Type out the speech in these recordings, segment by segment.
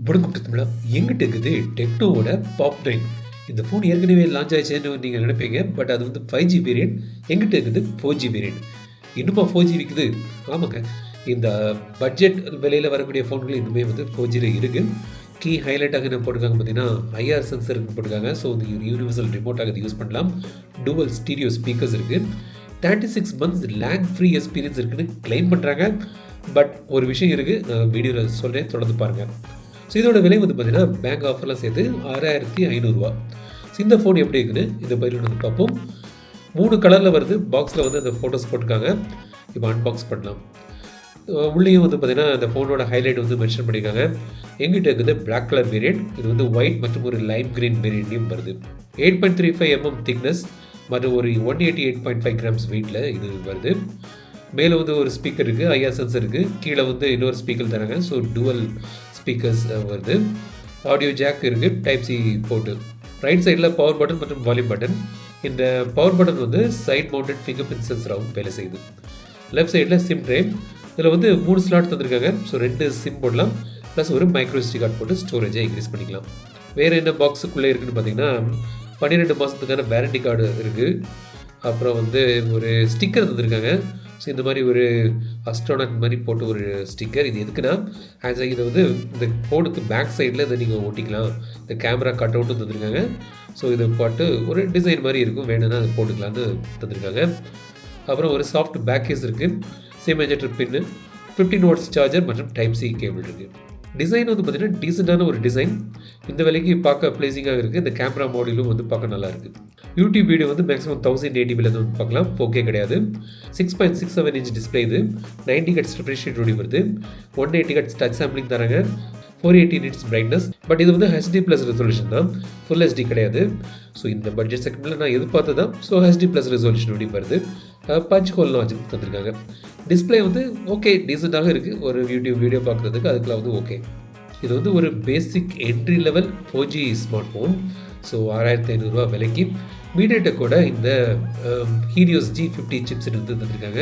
வணக்கம் தமிழா. எங்கிட்ட இருக்குது டெக்னோவோட பாப் 9. இந்த ஃபோன் ஏற்கனவே லான்ச் ஆயிடுச்சுன்னு நீங்கள் நினைப்பீங்க. பட் அது வந்து 5G வேரியன்ட். எங்கிட்ட இருக்குது 4G வேரியன்ட். இன்னுமா 4G விற்குது? ஆமாங்க. இந்த பட்ஜெட் விலையில் வரக்கூடிய ஃபோன்கள் இன்னுமே வந்து 4Gயில் இருக்குது. கீ ஹைலைட்டாக என்ன போட்டிருக்காங்க பார்த்தீங்கன்னா, ஐஆர் சென்சருக்கு போட்டிருக்காங்க. ஸோ வந்து யூனிவர்சல் ரிமோட்டாக இது யூஸ் பண்ணலாம். டூவல் ஸ்டீரியோ ஸ்பீக்கர்ஸ் இருக்குது. 36 months லேக் ஃப்ரீ எக்ஸ்பீரியன்ஸ் இருக்குதுன்னு கிளைம் பண்ணுறாங்க. பட் ஒரு விஷயம் இருக்குது, நான் வீடியோவில் சொல்கிறேன், தொடர்ந்து பாருங்கள். ஸோ இதோட விலை வந்து பார்த்தீங்கன்னா பேங்க் ஆஃபர்லாம் சேர்த்து 6500 ஸோ இந்த ஃபோன் எப்படி இருக்குன்னு இந்த பயிரில் வந்து பார்ப்போம். 3 கலரில் வருது. பாக்ஸில் வந்து அந்த ஃபோட்டோஸ் போட்டிருக்காங்க. இப்போ அன்பாக்ஸ் பண்ணலாம். உள்ளேயும் வந்து பார்த்தீங்கன்னா இந்த ஃபோனோட ஹைலைட் வந்து மென்ஷன் பண்ணியிருக்காங்க. எங்கிட்ட இருக்குது பிளாக் கலர் வேரியன்ட். இது வந்து ஒயிட் மற்றும் ஒரு லைம் கிரீன் வேரியன்ட்லையும் வருது. 8.35 mm திக்னஸ் மற்றும் ஒரு 188.5 grams வெயிட்டில் இது வருது. மேலே வந்து ஒரு ஸ்பீக்கர் இருக்குது, ஐஆர் சென்சர் இருக்குது. கீழே வந்து இன்னொரு ஸ்பீக்கர் தராங்க. ஸோ டுவல் ஸ்பீக்கர்ஸ் வருது. ஆடியோ ஜாக் இருக்குது, டைப் சி போர்ட்டு. ரைட் சைடில் பவர் பட்டன் மற்றும் வால்யூம் பட்டன். இந்த பவர் பட்டன் வந்து சைட் மவுண்டட் ஃபிங்கர் பிரிண்ட் சென்சராகவும் வேலை செய்யுது. லெஃப்ட் சைடில் சிம் ட்ரே. இதில் வந்து 3 ஸ்லாட் தந்திருக்காங்க. ஸோ 2 சிம் போடலாம், ப்ளஸ் ஒரு மைக்ரோ SD கார்டு போட்டு ஸ்டோரேஜை இன்க்ரீஸ் பண்ணிக்கலாம். வேறு என்ன பாக்ஸுக்குள்ளே இருக்குதுன்னு பார்த்தீங்கன்னா 12 மாதத்துக்கான வேரண்டி கார்டு இருக்குது. அப்புறம் வந்து ஒரு ஸ்டிக்கர் தந்திருக்காங்க. ஸோ இந்த மாதிரி ஒரு அஸ்ட்ரோனட் மாதிரி போட்டு ஒரு ஸ்டிக்கர். இது எதுக்குன்னா, இதை வந்து இந்த ஃபோனுக்கு பேக் சைடில் இதை நீங்கள் ஒட்டிக்கலாம். இந்த கேமரா கட் அவுட்டும் தந்திருக்காங்க. ஸோ இதை போட்டு ஒரு டிசைன் மாதிரி இருக்கும், வேணும்னா அதை போட்டுக்கலான்னு தந்திருக்காங்க. அப்புறம் ஒரு சாஃப்ட் பேக் கேஸ் இருக்குது. சேம் எஜெக்டர் பின்னு, 15 watts சார்ஜர் மற்றும் டைப் சி கேபிள் இருக்குது. டிசைன் வந்து பார்த்தீங்கன்னா டீசெண்டான ஒரு டிசைன். இந்த விலைக்கு பார்க்க ப்ளேசிங்காக இருக்குது. இந்த கேமரா மாடிலும் வந்து பார்க்க நல்லா இருக்குது. யூடியூப் வீடியோ வந்து மேக்ஸிமம் 1080p வந்து பார்க்கலாம். 4K கிடையாது. 6.67 inch டிஸ்பிளே. இது 90 Hz refresh rate வருது. 180 Hz டச் சாம்பிளிங் தராங்க. 480 nits பிரைட்னஸ். பட் இது வந்து HD+ ரெசல்யூஷன் தான், ஃபுல் HD கிடையாது. ஸோ இந்த பட்ஜெட் செக்மெண்ட்டில் நான் எதிர்பார்த்து தான். ஸோ HD+ ரெசல்யூஷன் அப்படி வருது. பஞ்ச் ஹோல்லாம் வச்சு தந்திருக்காங்க. டிஸ்பிளே வந்து ஓகே, டீசெண்டாக இருக்குது. ஒரு யூடியூப் வீடியோ பார்க்குறதுக்கு அதுக்கெலாம் வந்து ஓகே. இது வந்து ஒரு பேசிக் entry level 4G smart phone. So 6500 விலைக்கு மீடியாடெக்கோட இந்த ஹீலியோஸ் G50 சிப்செட் வந்து தந்திருக்காங்க.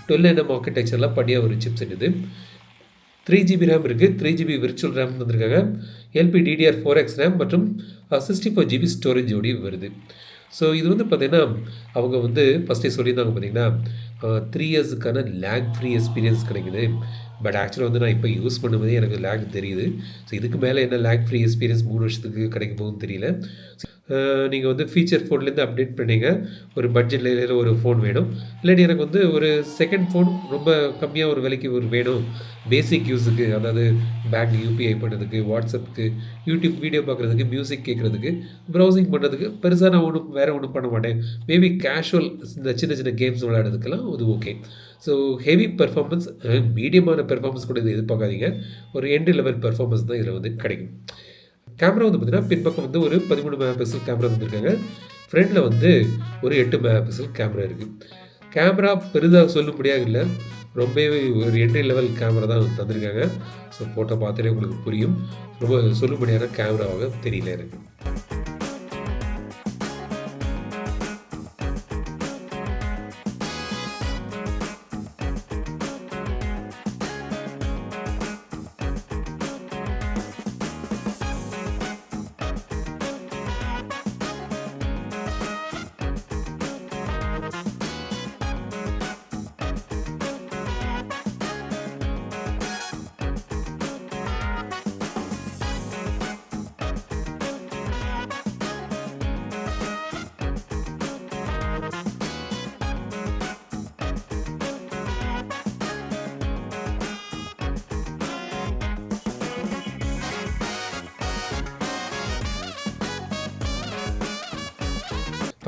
12nm ஆர்கிடெக்சரில் படியாக ஒரு சிப்செட். இது 3GB ரேம் இருக்குது. 3GB விர்ச்சுவல் ரேம் தந்திருக்காங்க. LPDDR4X ரேம் மற்றும் 64GB ஸ்டோரேஜோடு வருது. ஸோ இது வந்து பார்த்திங்கன்னா அவங்க வந்து ஃபஸ்ட்டே சொல்லியிருந்தாங்க பார்த்தீங்கன்னா 3 இயர்ஸுக்கான லேக் ஃப்ரீ எக்ஸ்பீரியன்ஸ் கிடைக்குது. பட் ஆக்சுவலாக வந்து நான் இப்போ யூஸ் பண்ணும்போதே எனக்கு லேக் தெரியுது. ஸோ இதுக்கு மேலே என்ன லேக் ஃப்ரீ எக்ஸ்பீரியன்ஸ் 3 வருஷத்துக்கு கிடைக்க போகுதுன்னு தெரியல. நீங்கள் வந்து ஃபீச்சர் ஃபோன்லேருந்து அப்டேட் பண்ணிங்க. ஒரு பட்ஜெட் லேயரில் ஒரு ஃபோன் வேணும், இல்லாட்டி எனக்கு வந்து ஒரு செகண்ட் ஃபோன் ரொம்ப கம்மியாக ஒரு விலைக்கு ஒரு வேணும் பேசிக் யூஸுக்கு, அதாவது பேங்க் UPI பண்ணுறதுக்கு, வாட்ஸ்அப்புக்கு, யூடியூப் வீடியோ பார்க்குறதுக்கு, மியூசிக் கேட்குறதுக்கு, ப்ரௌசிங் பண்ணுறதுக்கு. பெருசாக நான் வேறு ஒன்றும் பண்ண மாட்டேன். மேபி கேஷுவல் இந்த சின்ன சின்ன கேம்ஸ் விளையாடுறதுக்கெல்லாம் அது ஓகே. ஸோ ஹெவி பெர்ஃபார்மன்ஸ், மீடியமான பெர்ஃபார்மன்ஸ் கூட இது எதிர்பார்க்காதீங்க. ஒரு என்ட்ரி லெவல் பெர்ஃபார்மன்ஸ் தான் இதில் வந்து கிடைக்கும். கேமரா வந்து பார்த்தீங்கன்னா பின்பக்கம் வந்து ஒரு 13 MP கேமரா வந்துருக்காங்க. ஃப்ரண்டில் வந்து ஒரு 8 MP கேமரா இருக்குது. கேமரா பெரிதாக சொல்லும்படியாக இல்லை, ரொம்பவே ஒரு என்ட்ரி லெவல் கேமரா தான் தந்திருக்காங்க. ஸோ ஃபோட்டோ பார்த்தாலே உங்களுக்கு புரியும், ரொம்ப சொல்லும்படியான கேமராவாக தெரியல எனக்கு.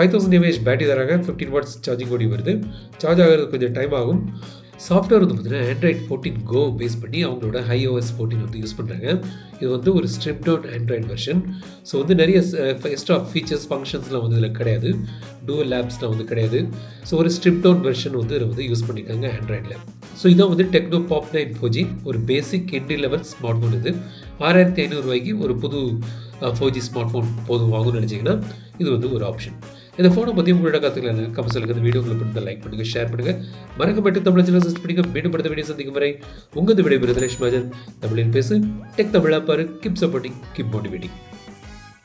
$5000 பேட்டரி தராங்க. 15 watts சார்ஜிங் ஓடி வருது. சார்ஜ் ஆகிறது கொஞ்சம் டைம் ஆகும். சாஃப்ட்வேர் வந்து பார்த்தீங்கன்னா Android 14 Go பேஸ் பண்ணி அவங்களோட iOS 14 வந்து யூஸ் பண்ணுறாங்க. இது வந்து ஒரு strip down android version. So வந்து நிறைய எக்ஸ்ட்ரா ஃபீச்சர்ஸ் ஃபங்க்ஷன்ஸ்லாம் வந்து இதில் கிடையாது. டூவல் ஆப்ஸ்லாம் வந்து கிடையாது. ஸோ ஒரு ஸ்ட்ரிப் டவுன் வெர்ஷன் வந்து இதில் வந்து யூஸ் பண்ணியிருக்காங்க ஆண்ட்ராய்டில். ஸோ இதான் வந்து டெக்னோ பாப் 9 4G, ஒரு பேசிக் என்ட்ரி லெவல் ஸ்மார்ட் ஃபோன். இது 6500 ஒரு புது 4G ஸ்மார்ட் ஃபோன் போதும் வாங்கணும்னு நினச்சிங்கன்னா இது வந்து ஒரு ஆப்ஷன். இந்த ஃபோனை பற்றி உங்களோட கருத்துக்களை கமெண்ட் சொல்லுங்கள். இந்த வீடியோ உங்களுக்கு பிடிச்ச லைக் பண்ணுங்கள், ஷேர் பண்ணுங்கள். மறக்கப்பட்டு தமிழ் சேனல் சப்ஸ்கிரைப் பண்ணுங்க. மீண்டும் அடுத்த வீடியோ சந்திக்கும் வரை உங்களது விடைபெறுவது லட்சுமி தமிழில் பேசு டெக் தமிழா பாரு. Keep supporting, keep motivating.